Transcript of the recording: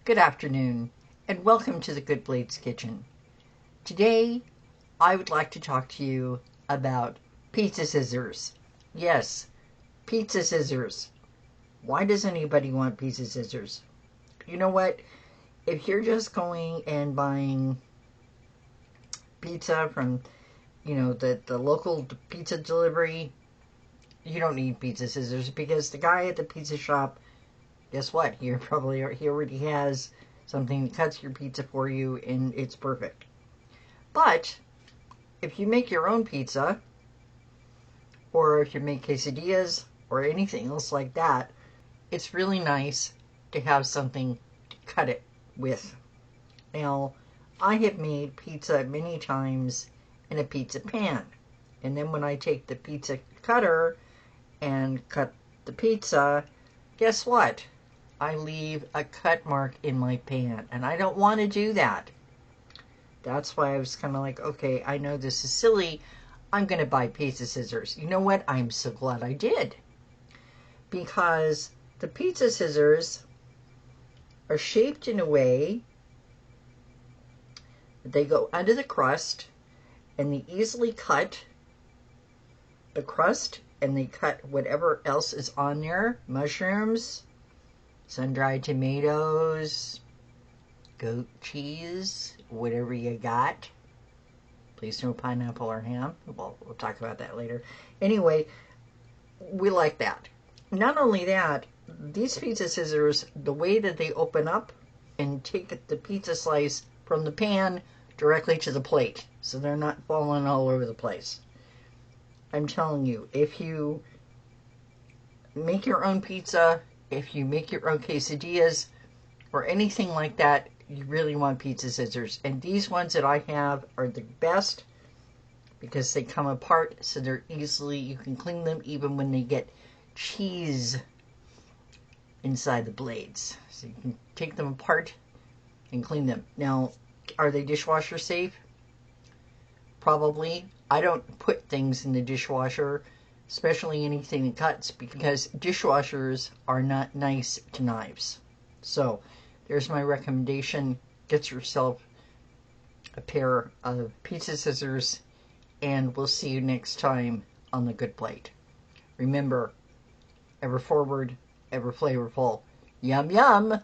Good afternoon, and welcome to the Good Blade's Kitchen. Today, I would like to talk to you about pizza scissors. Yes, pizza scissors. Why does anybody want pizza scissors? You know what? If you're just going and buying pizza from, the local pizza delivery, you don't need pizza scissors because the guy at the pizza shop, guess what? He already has something that cuts your pizza for you, and it's perfect. But if you make your own pizza, or if you make quesadillas, or anything else like that, it's really nice to have something to cut it with. Now, I have made pizza many times in a pizza pan. And then when I take the pizza cutter and cut the pizza, guess what? I leave a cut mark in my pan, and I don't want to do that. That's why I was kind of like, okay, I know this is silly. I'm going to buy pizza scissors. You know what? I'm so glad I did. Because the pizza scissors are shaped in a way that they go under the crust, and they easily cut the crust, and they cut whatever else is on there. Mushrooms, sun-dried tomatoes, goat cheese, whatever you got. Please no pineapple or ham. Well, we'll talk about that later. Anyway, we like that. Not only that, these pizza scissors, the way that they open up and take the pizza slice from the pan directly to the plate, so they're not falling all over the place. I'm telling you, if you make your own pizza, if you make your own quesadillas, or anything like that, you really want pizza scissors. And these ones that I have are the best because they come apart, so they're easily, you can clean them even when they get cheese inside the blades. So you can take them apart and clean them. Now, are they dishwasher safe? Probably. I don't put things in the dishwasher, especially anything that cuts, because dishwashers are not nice to knives. So, there's my recommendation. Get yourself a pair of pizza scissors, and we'll see you next time on The Good Plate. Remember, ever forward, ever flavorful. Yum, yum!